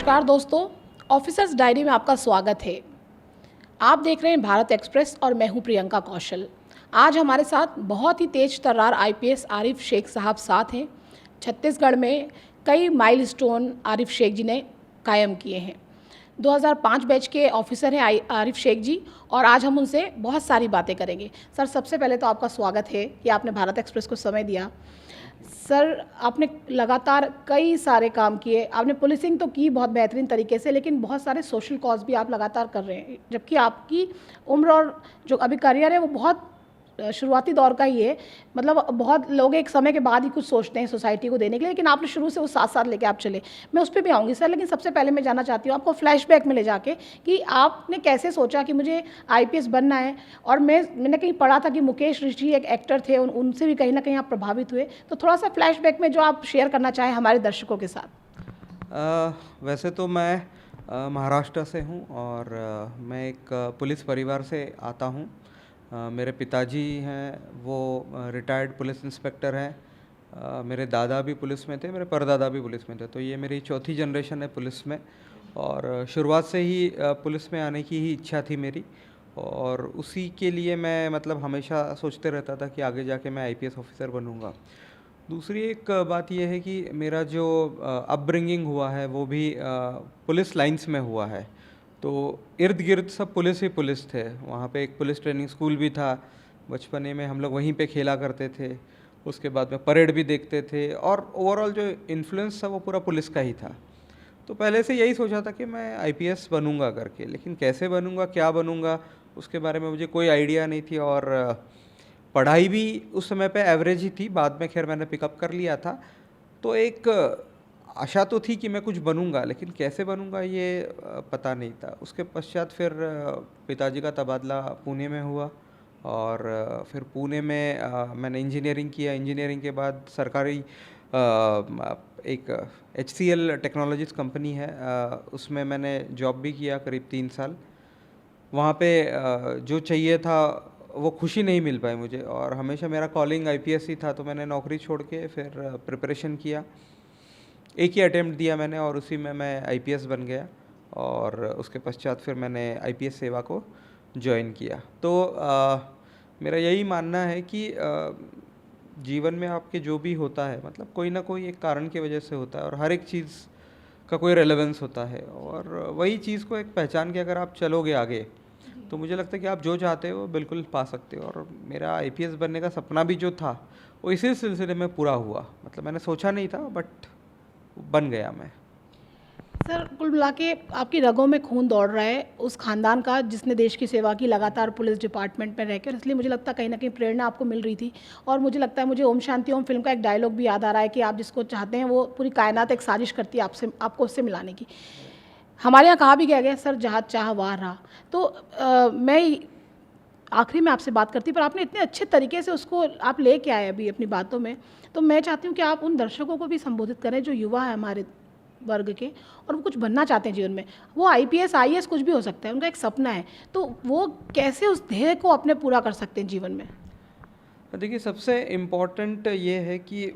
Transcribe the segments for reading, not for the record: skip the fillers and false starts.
नमस्कार दोस्तों, officers diary में आपका स्वागत है। आप देख रहे हैं भारत एक्सप्रेस और मैं हूं प्रियंका कौशल। आज हमारे साथ बहुत ही तेज तर्रार आईपीएस आरिफ शेख साहब साथ हैं। छत्तीसगढ़ में कई माइलस्टोन आरिफ शेख जी ने कायम किए हैं। 2005 बैच के ऑफिसर हैं आरिफ शेख जी, और आज हम उनसे बहुत सारी बातें करेंगे। सर, सबसे पहले तो आपका स्वागत है कि आपने भारत एक्सप्रेस को समय दिया। सर, आपने लगातार कई सारे काम किए। आपने पुलिसिंग तो की बहुत बेहतरीन तरीके से, लेकिन बहुत सारे सोशल कॉज भी आप लगातार कर रहे हैं, जबकि आपकी उम्र और जो अभी करियर है वो बहुत शुरुआती दौर का ही है। मतलब बहुत लोग एक समय के बाद ही कुछ सोचते हैं सोसाइटी को देने के लिए, लेकिन आपने शुरू से उस साथ साथ लेके आप चले। मैं उस पर भी आऊँगी सर, लेकिन सबसे पहले मैं जानना चाहती हूँ आपको फ्लैशबैक में ले जाके कि आपने कैसे सोचा कि मुझे आईपीएस बनना है। और मैंने कहीं पढ़ा था कि मुकेश ऋषि एक एक्टर थे, उनसे भी कहीं ना कहीं आप प्रभावित हुए। तो थोड़ा सा फ्लैशबैक में जो आप शेयर करना चाहें हमारे दर्शकों के साथ। वैसे तो मैं महाराष्ट्र से हूँ और मैं एक पुलिस परिवार से आता हूँ। मेरे पिताजी हैं वो रिटायर्ड पुलिस इंस्पेक्टर हैं। मेरे दादा भी पुलिस में थे, मेरे परदादा भी पुलिस में थे, तो ये मेरी चौथी जनरेशन है पुलिस में। और शुरुआत से ही पुलिस में आने की ही इच्छा थी मेरी, और उसी के लिए मैं मतलब हमेशा सोचते रहता था कि आगे जाके मैं आईपीएस ऑफिसर बनूंगा। दूसरी एक बात यह है कि मेरा जो अपब्रिंगिंग हुआ है वो भी पुलिस लाइंस में हुआ है। तो इर्द गिर्द सब पुलिस ही पुलिस थे। वहाँ पे एक पुलिस ट्रेनिंग स्कूल भी था। बचपने में हम लोग वहीं पे खेला करते थे। उसके बाद में परेड भी देखते थे, और ओवरऑल जो इन्फ्लुएंस था वो पूरा पुलिस का ही था। तो पहले से यही सोचा था कि मैं आईपीएस बनूंगा करके, लेकिन कैसे बनूंगा, क्या बनूंगा, उसके बारे में मुझे कोई आइडिया नहीं थी। और पढ़ाई भी उस समय पे एवरेज ही थी, बाद में खैर मैंने पिकअप कर लिया था। तो एक आशा तो थी कि मैं कुछ बनूंगा, लेकिन कैसे बनूंगा ये पता नहीं था। उसके पश्चात फिर पिताजी का तबादला पुणे में हुआ, और फिर पुणे में मैंने इंजीनियरिंग किया। इंजीनियरिंग के बाद सरकारी एक HCL टेक्नोलॉजीज कंपनी है, उसमें मैंने जॉब भी किया करीब 3 साल। वहाँ पे जो चाहिए था वो खुशी नहीं मिल पाई मुझे, और हमेशा मेरा कॉलिंग आईपीएस ही था। तो मैंने नौकरी छोड़ के फिर प्रिपरेशन किया। एक ही अटेम्प्ट दिया मैंने, और उसी में मैं आईपीएस बन गया। और उसके पश्चात फिर मैंने आईपीएस सेवा को ज्वाइन किया। तो मेरा यही मानना है कि जीवन में आपके जो भी होता है, मतलब कोई ना कोई एक कारण की वजह से होता है, और हर एक चीज़ का कोई रेलेवेंस होता है। और वही चीज़ को एक पहचान के अगर आप चलोगे आगे, तो मुझे लगता है कि आप जो चाहते हो बिल्कुल पा सकते हो। और मेरा आईपीएस बनने का सपना भी जो था वो इसी सिलसिले में पूरा हुआ। मतलब मैंने सोचा नहीं था, बट बन गया मैं। सर, कुल मिला के आपकी रगों में खून दौड़ रहा है उस खानदान का जिसने देश की सेवा की लगातार पुलिस डिपार्टमेंट में रहकर। इसलिए मुझे लगता है कहीं ना कहीं प्रेरणा आपको मिल रही थी। और मुझे लगता है मुझे ओम शांति ओम फिल्म का एक डायलॉग भी याद आ रहा है कि आप जिसको चाहते हैं वो पूरी कायनात एक साजिश करती है आपसे, आपको उससे मिलाने की। हमारे यहाँ कहा भी गया सर, जहाँ चाह वहाँ रहा। तो मैं आखिरी में आपसे बात करती, पर आपने इतने अच्छे तरीके से उसको आप लेके आए अभी अपनी बातों में। तो मैं चाहती हूँ कि आप उन दर्शकों को भी संबोधित करें जो युवा है हमारे वर्ग के, और वो कुछ बनना चाहते हैं जीवन में। वो आईपीएस आईएएस कुछ भी हो सकता है, उनका एक सपना है। तो वो कैसे उस ध्येय को अपने पूरा कर सकते हैं जीवन में? देखिए, सबसे इम्पोर्टेंट ये है कि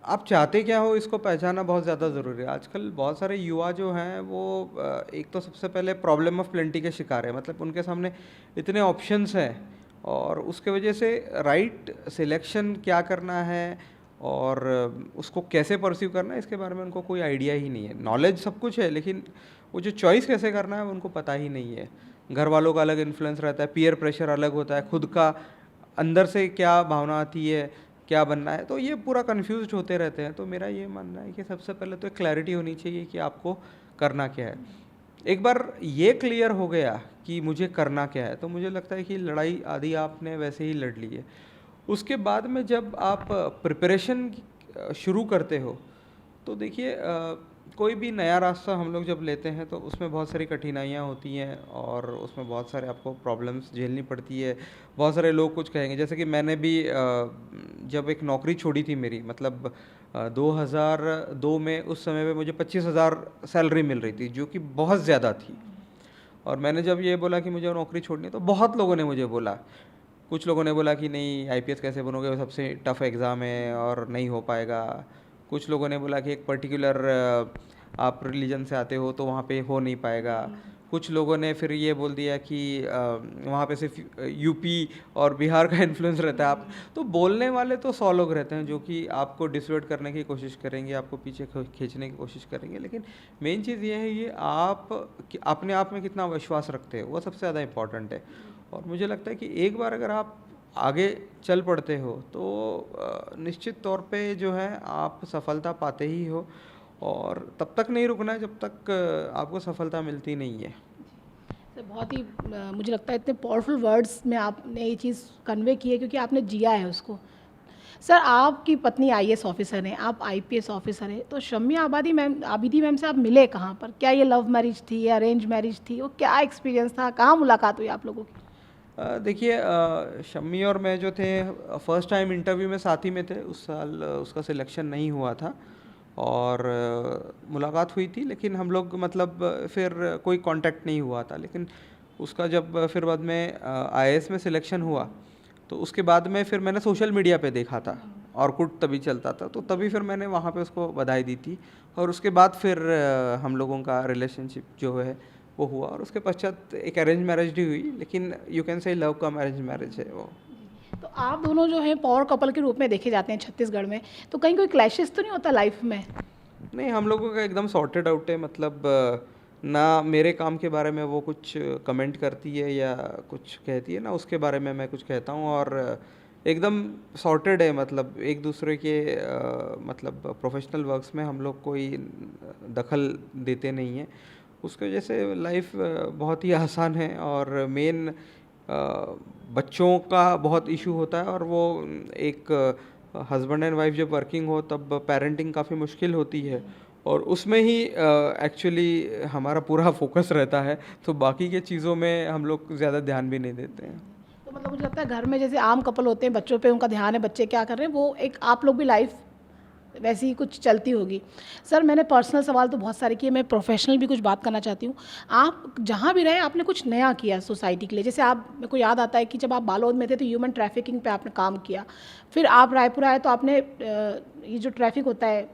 आप चाहते क्या हो, इसको पहचानना बहुत ज़्यादा ज़रूरी है। आजकल बहुत सारे युवा जो हैं वो एक तो सबसे पहले प्रॉब्लम ऑफ प्लेंटी के शिकार है। मतलब उनके सामने इतने ऑप्शंस हैं, और उसके वजह से राइट सिलेक्शन क्या करना है और उसको कैसे परस्यू करना है, इसके बारे में उनको कोई आइडिया ही नहीं है। नॉलेज सब कुछ है, लेकिन वो जो चॉइस कैसे करना है उनको पता ही नहीं है। घर वालों का अलग इन्फ्लुएंस रहता है, पीयर प्रेशर अलग होता है, खुद का अंदर से क्या भावना आती है, क्या बनना है, तो ये पूरा कंफ्यूज्ड होते रहते हैं। तो मेरा ये मानना है कि सबसे पहले तो एक क्लैरिटी होनी चाहिए कि आपको करना क्या है। एक बार ये क्लियर हो गया कि मुझे करना क्या है, तो मुझे लगता है कि लड़ाई आधी आपने वैसे ही लड़ ली है। उसके बाद में जब आप प्रिपरेशन शुरू करते हो, तो देखिए कोई भी नया रास्ता हम लोग जब लेते हैं तो उसमें बहुत सारी कठिनाइयाँ होती हैं, और उसमें बहुत सारे आपको प्रॉब्लम्स झेलनी पड़ती है। बहुत सारे लोग कुछ कहेंगे, जैसे कि मैंने भी जब एक नौकरी छोड़ी थी मेरी, मतलब 2002 में, उस समय पे मुझे 25,000 सैलरी मिल रही थी, जो कि बहुत ज़्यादा थी। और मैंने जब ये बोला कि मुझे नौकरी छोड़नी है, तो बहुत लोगों ने मुझे बोला। कुछ लोगों ने बोला कि नहीं, आईपीएस कैसे बनोगे, वो सबसे टफ एग्ज़ाम है और नहीं हो पाएगा। कुछ लोगों ने बोला कि एक पर्टिकुलर आप रिलीजन से आते हो तो वहाँ पे हो नहीं पाएगा। कुछ लोगों ने फिर ये बोल दिया कि वहाँ पे सिर्फ यूपी और बिहार का इन्फ्लुएंस रहता है। आप तो बोलने वाले तो 100 लोग रहते हैं जो कि आपको डिसवर्ड करने की कोशिश करेंगे, आपको पीछे खींचने की कोशिश करेंगे, लेकिन मेन चीज़ ये है ये आप अपने आप में कितना विश्वास रखते हो, वो सबसे ज़्यादा इम्पॉर्टेंट है। और मुझे लगता है कि एक बार अगर आप आगे चल पड़ते हो तो निश्चित तौर पे जो है आप सफलता पाते ही हो, और तब तक नहीं रुकना है जब तक आपको सफलता मिलती नहीं है। सर बहुत ही मुझे लगता है इतने पावरफुल वर्ड्स में आपने ये चीज़ कन्वे की है क्योंकि आपने जिया है उसको। सर आपकी पत्नी आईएएस ऑफिसर हैं, आप आईपीएस ऑफिसर हैं, तो शम्मी आबिदी मैम से आप मिले कहाँ पर? क्या ये लव मैरिज थी या अरेंज मैरिज थी? वो क्या एक्सपीरियंस था? कहाँ मुलाकात हुई आप लोगों की? देखिए, शम्मी और मैं जो थे फर्स्ट टाइम इंटरव्यू में साथ ही में थे। उस साल उसका सिलेक्शन नहीं हुआ था और मुलाकात हुई थी, लेकिन हम लोग मतलब फिर कोई कांटेक्ट नहीं हुआ था। लेकिन उसका जब फिर बाद में आईएएस में सिलेक्शन हुआ तो उसके बाद में फिर मैंने सोशल मीडिया पे देखा था, ऑर्कुट तभी चलता था, तो तभी फिर मैंने वहाँ पे उसको बधाई दी थी। और उसके बाद फिर हम लोगों का रिलेशनशिप जो है वो हुआ, और उसके पश्चात एक अरेंज मैरिज भी हुई, लेकिन you can say love come arrange marriage है वो। तो आप दोनों जो हैं पावर कपल के रूप में देखे जाते हैं छत्तीसगढ़ में, तो कहीं कोई क्लैशेस तो नहीं होता लाइफ में? नहीं, हम लोगों का एकदम सॉर्टेड आउट है। मतलब ना मेरे काम के बारे में वो कुछ कमेंट करती है या कुछ कहती है, ना उसके बारे में मैं कुछ कहता हूँ, और एकदम सॉर्टेड है। मतलब एक दूसरे के मतलब प्रोफेशनल वर्क्स में हम लोग कोई दखल देते नहीं हैं। उसकी वजह से लाइफ बहुत ही आसान है। और मेन बच्चों का बहुत इशू होता है, और वो एक हस्बैंड एंड वाइफ जब वर्किंग हो तब पेरेंटिंग काफ़ी मुश्किल होती है, और उसमें ही एक्चुअली हमारा पूरा फोकस रहता है, तो बाकी के चीज़ों में हम लोग ज़्यादा ध्यान भी नहीं देते हैं। तो मतलब मुझे लगता है घर में जैसे आम कपल होते हैं, बच्चों पे उनका ध्यान है, बच्चे क्या कर रहे हैं, वो एक आप लोग भी लाइफ वैसी ही कुछ चलती होगी। सर मैंने पर्सनल सवाल तो बहुत सारे किए, मैं प्रोफेशनल भी कुछ बात करना चाहती हूँ। आप जहाँ भी रहे आपने कुछ नया किया सोसाइटी के लिए। जैसे आप, मेरे को याद आता है कि जब आप बालोद में थे तो ह्यूमन ट्रैफिकिंग पे आपने काम किया, फिर आप रायपुर आए तो आपने ये जो ट्रैफिक होता है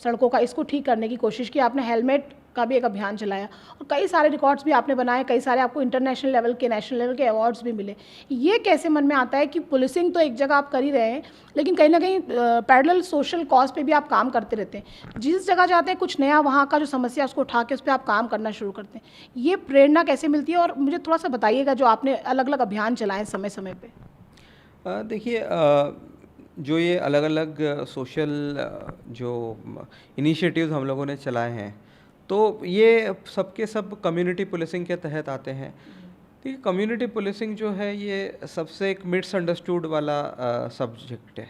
सड़कों का, इसको ठीक करने की कोशिश की, आपने हेलमेट का भी एक अभियान चलाया, और कई सारे रिकॉर्ड्स भी आपने बनाए, कई सारे आपको इंटरनेशनल लेवल के, नेशनल लेवल के अवार्ड्स भी मिले। ये कैसे मन में आता है कि पुलिसिंग तो एक जगह आप कर ही रहे हैं, लेकिन कहीं ना कहीं पैरेलल सोशल कॉज पे भी आप काम करते रहते हैं, जिस जगह जाते हैं कुछ नया, वहाँ का जो समस्या उसको उठा के उस पर आप काम करना शुरू करते हैं। ये प्रेरणा कैसे मिलती है, और मुझे थोड़ा सा बताइएगा जो आपने अलग अलग अभियान चलाए समय समय पर। देखिए, जो ये अलग अलग सोशल जो इनिशिएटिव्स हम लोगों ने चलाए हैं, तो ये सबके सब कम्युनिटी पुलिसिंग के तहत आते हैं। ठीक है, कम्युनिटी पुलिसिंग जो है ये सबसे एक मिसअंडरस्टूड वाला सब्जेक्ट है।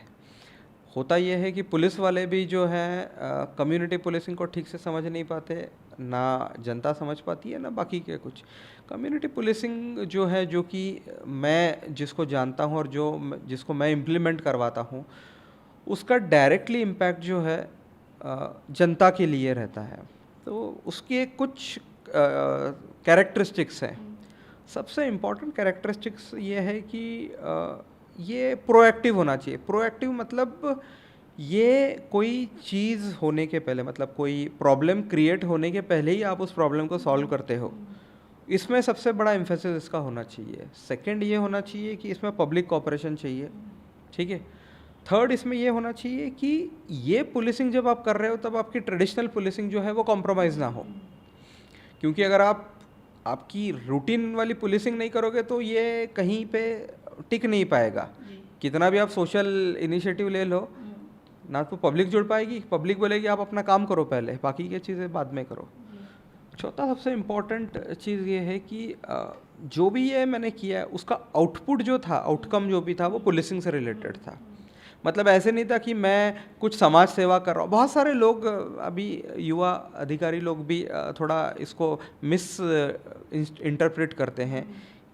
होता ये है कि पुलिस वाले भी जो है कम्युनिटी पुलिसिंग को ठीक से समझ नहीं पाते, ना जनता समझ पाती है, ना बाकी के कुछ। कम्युनिटी पुलिसिंग जो है, जो कि मैं जिसको जानता हूँ और जिसको मैं इम्प्लीमेंट करवाता हूँ, उसका डायरेक्टली इम्पैक्ट जो है जनता के लिए रहता है। तो उसके कुछ कैरेक्टरिस्टिक्स हैं। सबसे इम्पॉर्टेंट कैरेक्टरिस्टिक्स ये है कि ये प्रोएक्टिव होना चाहिए। प्रोएक्टिव मतलब ये कोई चीज़ होने के पहले, मतलब कोई प्रॉब्लम क्रिएट होने के पहले ही आप उस प्रॉब्लम को सॉल्व करते हो। इसमें सबसे बड़ा एम्फेसिस इसका होना चाहिए। सेकंड ये होना चाहिए कि इसमें पब्लिक कोऑपरेशन चाहिए। ठीक है। थर्ड इसमें ये होना चाहिए कि ये पुलिसिंग जब आप कर रहे हो तब आपकी ट्रेडिशनल पुलिसिंग जो है वो कॉम्प्रोमाइज़ ना हो, क्योंकि अगर आप आपकी रूटीन वाली पुलिसिंग नहीं करोगे तो ये कहीं पे टिक नहीं पाएगा। कितना भी आप सोशल इनिशिएटिव ले लो, ना तो पब्लिक जुड़ पाएगी, पब्लिक बोलेगी आप अपना काम करो पहले, बाकी की चीज़ें बाद में करो। चौथा सबसे इम्पॉर्टेंट चीज़ ये है कि जो भी ये मैंने किया है उसका आउटपुट जो था, आउटकम जो भी था, वो पुलिसिंग से रिलेटेड था। मतलब ऐसे नहीं था कि मैं कुछ समाज सेवा कर रहा हूँ। बहुत सारे लोग अभी युवा अधिकारी लोग भी थोड़ा इसको मिस इंटरप्रेट करते हैं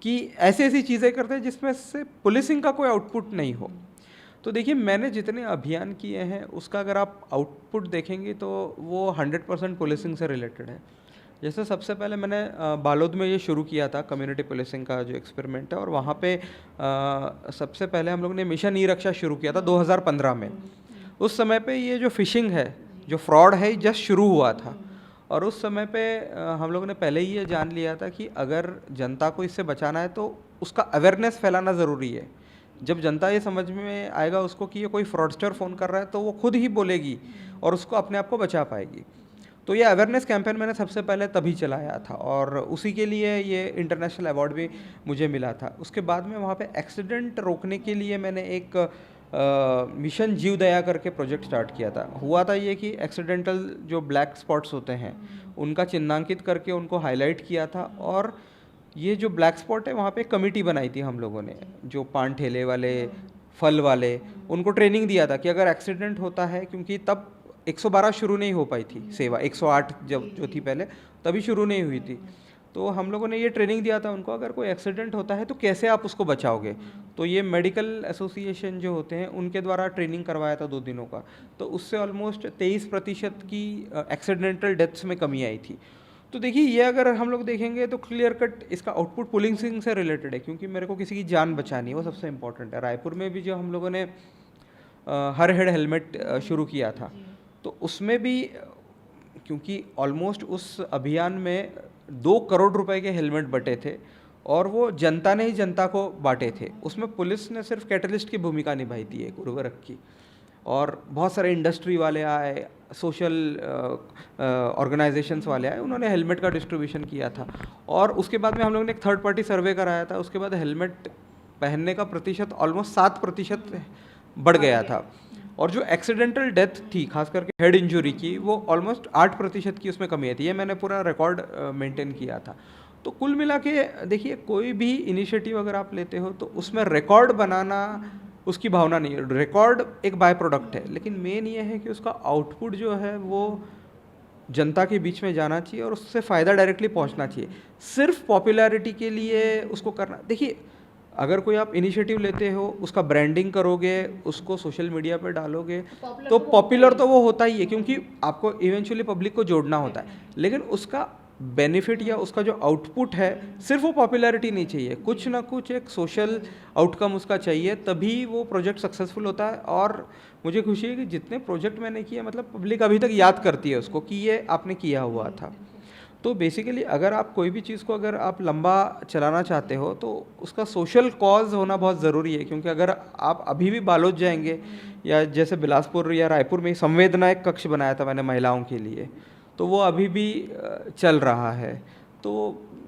कि ऐसी ऐसी चीज़ें करते हैं जिसमें से पुलिसिंग का कोई आउटपुट नहीं हो। तो देखिए, मैंने जितने अभियान किए हैं उसका अगर आप आउटपुट देखेंगे तो वो 100% पुलिसिंग से रिलेटेड है। जैसे सबसे पहले मैंने बालोद में ये शुरू किया था कम्युनिटी पुलिसिंग का जो एक्सपेरिमेंट है, और वहाँ पे सबसे पहले हम लोग ने मिशन ई रक्षा शुरू किया था 2015 में। उस समय पे ये जो फिशिंग है, जो फ्रॉड है, जस्ट शुरू हुआ था, और उस समय पे हम लोगों ने पहले ही ये जान लिया था कि अगर जनता को इससे बचाना है तो उसका अवेयरनेस फैलाना ज़रूरी है। जब जनता ये समझ में आएगा उसको कि ये कोई फ्रॉडस्टर फ़ोन कर रहा है तो वो खुद ही बोलेगी और उसको अपने आप को बचा पाएगी। तो ये अवेयरनेस कैंपेन मैंने सबसे पहले तभी चलाया था और उसी के लिए ये इंटरनेशनल अवार्ड भी मुझे मिला था। उसके बाद में वहाँ पे एक्सीडेंट रोकने के लिए मैंने एक मिशन जीव दया करके प्रोजेक्ट स्टार्ट किया था। हुआ था ये कि एक्सीडेंटल जो ब्लैक स्पॉट्स होते हैं उनका चिन्हांकित करके उनको हाईलाइट किया था और ये जो ब्लैक स्पॉट है वहाँ पे कमेटी बनाई थी हम लोगों ने, जो पान ठेले वाले, फल वाले, उनको ट्रेनिंग दिया था कि अगर एक्सीडेंट होता है, क्योंकि तब 112 शुरू नहीं हो पाई थी सेवा, 108 जब जो थी पहले तभी शुरू नहीं हुई थी। तो हम लोगों ने ये ट्रेनिंग दिया था उनको, अगर कोई एक्सीडेंट होता है तो कैसे आप उसको बचाओगे। तो ये मेडिकल एसोसिएशन जो होते हैं उनके द्वारा ट्रेनिंग करवाया था 2 दिनों का। तो उससे ऑलमोस्ट 23% की एक्सीडेंटल डेथ्स में कमी आई थी। तो देखिए ये अगर हम लोग देखेंगे तो क्लियर कट इसका आउटपुट पुलिसिंग से रिलेटेड है, क्योंकि मेरे को किसी की जान बचानी है, वो सबसे इम्पोर्टेंट है। रायपुर में भी जो हम लोगों ने हर हेड हेलमेट शुरू किया था तो उसमें भी क्योंकि ऑलमोस्ट उस अभियान में 2 करोड़ रुपए के हेलमेट बटे थे और वो जनता ने ही जनता को बांटे थे। उसमें पुलिस ने सिर्फ कैटलिस्ट की भूमिका निभाई थी, एक उर्वरक की, और बहुत सारे इंडस्ट्री वाले आए, सोशल ऑर्गेनाइजेशंस वाले आए, उन्होंने हेलमेट का डिस्ट्रीब्यूशन किया था। और उसके बाद में हम लोगों ने एक थर्ड पार्टी सर्वे कराया था। उसके बाद हेलमेट पहनने का प्रतिशत ऑलमोस्ट 7% बढ़ गया था और जो एक्सीडेंटल डेथ थी खास करके हेड इंजरी की, वो ऑलमोस्ट 8% की उसमें कमी आई थी। ये मैंने पूरा रिकॉर्ड मेंटेन किया था। तो कुल मिला के देखिए कोई भी इनिशिएटिव अगर आप लेते हो तो उसमें रिकॉर्ड बनाना उसकी भावना नहीं है। रिकॉर्ड एक बाय प्रोडक्ट है, लेकिन मेन ये है कि उसका आउटपुट जो है वो जनता के बीच में जाना चाहिए और उससे फ़ायदा डायरेक्टली पहुंचना चाहिए। सिर्फ पॉपुलैरिटी के लिए उसको करना, देखिए अगर कोई आप इनिशिएटिव लेते हो, उसका ब्रांडिंग करोगे, उसको सोशल मीडिया पे डालोगे तो पॉपुलर तो वो होता ही है, क्योंकि आपको इवेंचुअली पब्लिक को जोड़ना होता है। लेकिन उसका बेनिफिट या उसका जो आउटपुट है, सिर्फ वो पॉपुलैरिटी नहीं चाहिए, कुछ ना कुछ एक सोशल आउटकम उसका चाहिए, तभी वो प्रोजेक्ट सक्सेसफुल होता है। और मुझे खुशी है कि जितने प्रोजेक्ट मैंने किए, मतलब पब्लिक अभी तक याद करती है उसको कि ये आपने किया हुआ था। तो बेसिकली अगर आप कोई भी चीज़ को अगर आप लंबा चलाना चाहते हो तो उसका सोशल कॉज होना बहुत ज़रूरी है, क्योंकि अगर आप अभी भी बालोद जाएंगे या जैसे बिलासपुर या रायपुर में संवेदना एक कक्ष बनाया था मैंने महिलाओं के लिए, तो वो अभी भी चल रहा है। तो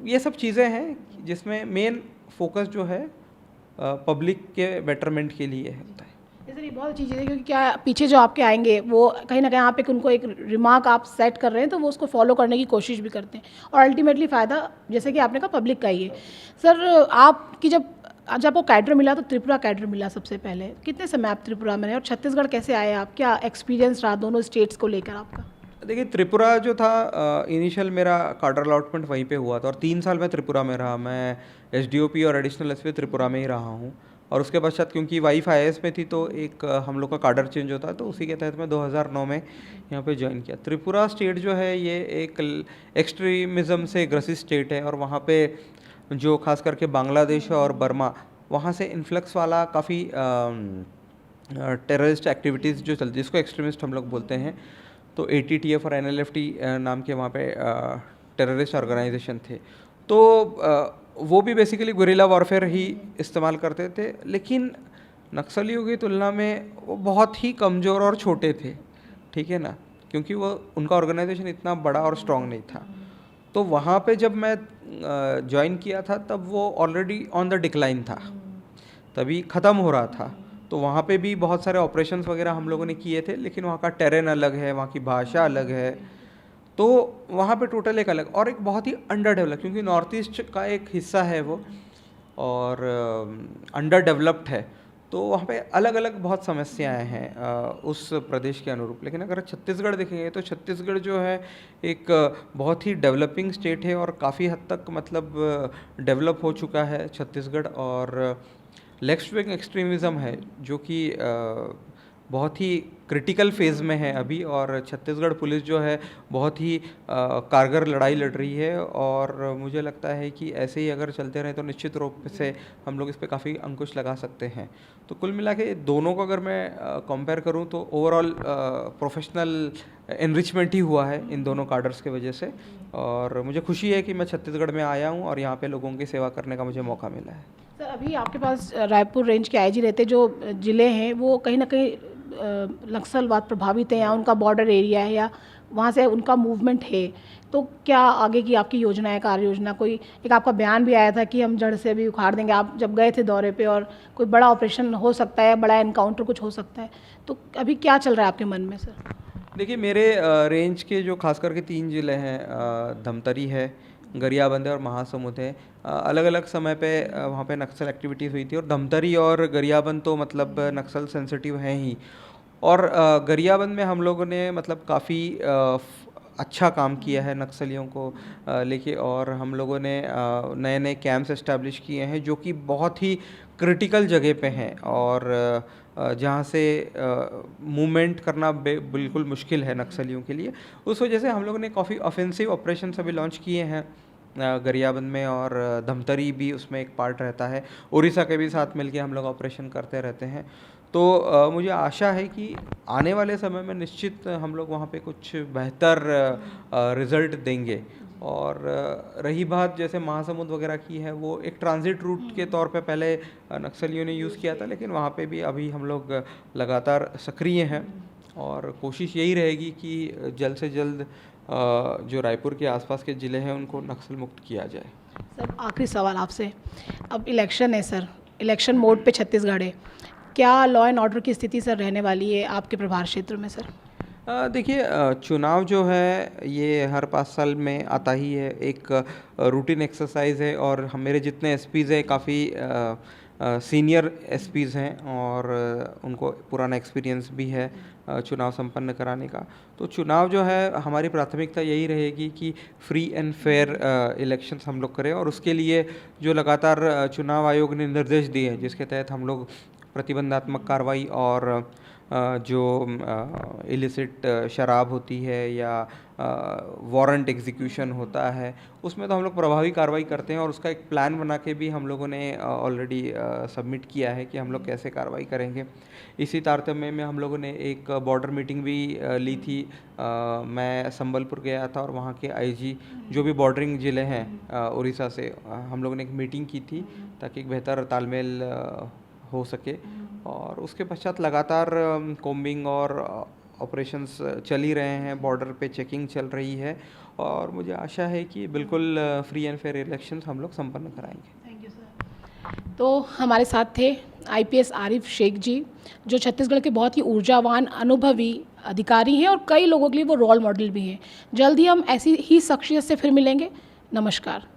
ये सब चीज़ें हैं जिसमें मेन फोकस जो है पब्लिक के बेटरमेंट के लिए होता है। सर ये बहुत अच्छी चीज़ है, क्योंकि क्या पीछे जो आपके आएंगे वो कहीं ना कहीं आप एक उनको एक रिमार्क आप सेट कर रहे हैं तो वो उसको फॉलो करने की कोशिश भी करते हैं और अल्टीमेटली फ़ायदा जैसे कि आपने कहा पब्लिक का ही है। सर आपकी जब आपको कैडर मिला तो त्रिपुरा कैडर मिला सबसे पहले, कितने समय आप त्रिपुरा में रहे और छत्तीसगढ़ कैसे आए आप, क्या एक्सपीरियंस रहा दोनों स्टेट्स को लेकर आपका? देखिए त्रिपुरा जो था, इनिशियल मेरा कार्डर अलॉटमेंट वहीं पे हुआ था और 3 साल मैं त्रिपुरा में रहा। मैं एसडीओपी और एडिशनल एसपी त्रिपुरा में ही रहा हूँ। और उसके पश्चात क्योंकि वाइफ आईएएस में थी तो एक हम लोग का कार्डर चेंज होता है, तो उसी के तहत मैं 2009 में यहाँ पे ज्वाइन किया। त्रिपुरा स्टेट जो है ये एक एक्सट्रीमिज़म से ग्रसित स्टेट है और वहाँ पे जो खास करके बांग्लादेश और बर्मा, वहाँ से इन्फ्लक्स वाला काफ़ी टेररिस्ट एक्टिविटीज़ जो चलती है, जिसको एक्सट्रीमिस्ट हम लोग बोलते हैं। तो ATTF और NLFT नाम के वहाँ पे टेररिस्ट ऑर्गेनाइजेशन थे। तो वो भी बेसिकली गुरिल्ला वॉरफेयर ही इस्तेमाल करते थे, लेकिन नक्सलियों की तुलना में वो बहुत ही कमज़ोर और छोटे थे, ठीक है ना, क्योंकि वो उनका ऑर्गेनाइजेशन इतना बड़ा और स्ट्रॉन्ग नहीं था। तो वहाँ पे जब मैं ज्वाइन किया था तब वो ऑलरेडी ऑन द डिक्लाइन था, तभी ख़त्म हो रहा था। तो वहाँ पे भी बहुत सारे ऑपरेशंस वगैरह हम लोगों ने किए थे, लेकिन वहाँ का टेरेन अलग है, वहाँ की भाषा अलग है, तो वहाँ पे टोटल एक अलग और एक बहुत ही अंडर डेवलप, क्योंकि नॉर्थ ईस्ट का एक हिस्सा है वो और अंडर डेवलप्ड है, तो वहाँ पे अलग अलग बहुत समस्याएं हैं उस प्रदेश के अनुरूप। लेकिन अगर छत्तीसगढ़ देखेंगे तो छत्तीसगढ़ जो है एक बहुत ही डेवलपिंग स्टेट है और काफ़ी हद तक मतलब डेवलप हो चुका है छत्तीसगढ़। और लेफ्ट विंग एक्सट्रीमिज़म है जो कि बहुत ही क्रिटिकल फेज़ में है अभी, और छत्तीसगढ़ पुलिस जो है बहुत ही कारगर लड़ाई लड़ रही है, और मुझे लगता है कि ऐसे ही अगर चलते रहें तो निश्चित रूप से हम लोग इस पे काफ़ी अंकुश लगा सकते हैं। तो कुल मिला के दोनों को अगर मैं कंपेयर करूं तो ओवरऑल प्रोफेशनल एनरिचमेंट ही हुआ है इन दोनों कार्डर्स के वजह से, और मुझे खुशी है कि मैं छत्तीसगढ़ में आया हूं और यहाँ पे लोगों की सेवा करने का मुझे मौका मिला है। सर, अभी आपके पास रायपुर रेंज के आईजी रहते, जो ज़िले हैं वो कहीं ना कहीं नक्सलवाद प्रभावित है, या उनका बॉर्डर एरिया है, या वहाँ से उनका मूवमेंट है, तो क्या आगे की आपकी योजना है, कार्य योजना? कोई एक आपका बयान भी आया था कि हम जड़ से भी उखाड़ देंगे, आप जब गए थे दौरे पे, और कोई बड़ा ऑपरेशन हो सकता है, बड़ा एनकाउंटर कुछ हो सकता है, तो अभी क्या चल रहा है आपके मन में सर? देखिए, मेरे रेंज के जो खास करके 3 ज़िले हैं, धमतरी है, गरियाबंद है और महासमुंद है। अलग अलग समय पे वहाँ पे नक्सल एक्टिविटीज़ हुई थी, और धमतरी और गरियाबंद तो मतलब नक्सल सेंसिटिव हैं ही। और गरियाबंद में हम लोगों ने मतलब काफ़ी अच्छा काम किया है नक्सलियों को लेके, और हम लोगों ने नए नए कैंप्स इस्टेब्लिश किए हैं जो कि बहुत ही क्रिटिकल जगह पे हैं, और जहाँ से मूवमेंट करना बिल्कुल मुश्किल है नक्सलियों के लिए। उस वजह से हम लोगों ने काफ़ी ऑफेंसिव ऑपरेशन अभी लॉन्च किए हैं गरियाबंद में, और धमतरी भी उसमें एक पार्ट रहता है। उड़ीसा के भी साथ मिलके हम लोग ऑपरेशन करते रहते हैं। तो मुझे आशा है कि आने वाले समय में निश्चित हम लोग वहाँ पे कुछ बेहतर रिज़ल्ट देंगे। और रही बात जैसे महासमुंद वगैरह की है, वो एक ट्रांजिट रूट के तौर पे पहले नक्सलियों ने यूज़ किया था, लेकिन वहाँ पे भी अभी हम लोग लगातार सक्रिय हैं, और कोशिश यही रहेगी कि जल्द से जल्द जो रायपुर के आसपास के ज़िले हैं उनको नक्सल मुक्त किया जाए। सर, आखिरी सवाल आपसे, अब इलेक्शन है सर, इलेक्शन मोड पे छत्तीसगढ़ है, क्या लॉ एंड ऑर्डर की स्थिति सर रहने वाली है आपके प्रभार क्षेत्र में सर? देखिए, चुनाव जो है ये हर 5 साल में आता ही है, एक रूटीन एक्सरसाइज है, और हम मेरे जितने एसपीज़ हैं काफ़ी सीनियर एसपीज़ हैं, और उनको पुराना एक्सपीरियंस भी है चुनाव संपन्न कराने का। तो चुनाव जो है हमारी प्राथमिकता यही रहेगी कि फ्री एंड फेयर इलेक्शंस हम लोग करें, और उसके लिए जो लगातार चुनाव आयोग ने निर्देश दिए हैं, जिसके तहत हम लोग प्रतिबंधात्मक कार्रवाई और जो इलिसिट शराब होती है या वारंट एग्जीक्यूशन होता है, उसमें तो हम लोग प्रभावी कार्रवाई करते हैं, और उसका एक प्लान बना के भी हम लोगों ने ऑलरेडी सबमिट किया है कि हम लोग कैसे कार्रवाई करेंगे। इसी तारतम्य में हम लोगों ने एक बॉर्डर मीटिंग भी ली थी। मैं संबलपुर गया था, और वहाँ के आईजी जो भी बॉर्डरिंग ज़िले हैं उड़ीसा से, हम लोगों ने एक मीटिंग की थी ताकि एक बेहतर तालमेल हो सके। और उसके पश्चात लगातार कोम्बिंग और ऑपरेशंस चल ही रहे हैं, बॉर्डर पे चेकिंग चल रही है, और मुझे आशा है कि बिल्कुल फ्री एंड फेयर इलेक्शंस हम लोग संपन्न कराएंगे। Thank you sir. तो हमारे साथ थे आईपीएस आरिफ शेख जी, जो छत्तीसगढ़ के बहुत ही ऊर्जावान, अनुभवी अधिकारी हैं, और कई लोगों के लिए वो रोल मॉडल भी हैं। जल्द ही हम ऐसी ही शख्सियत से फिर मिलेंगे। नमस्कार।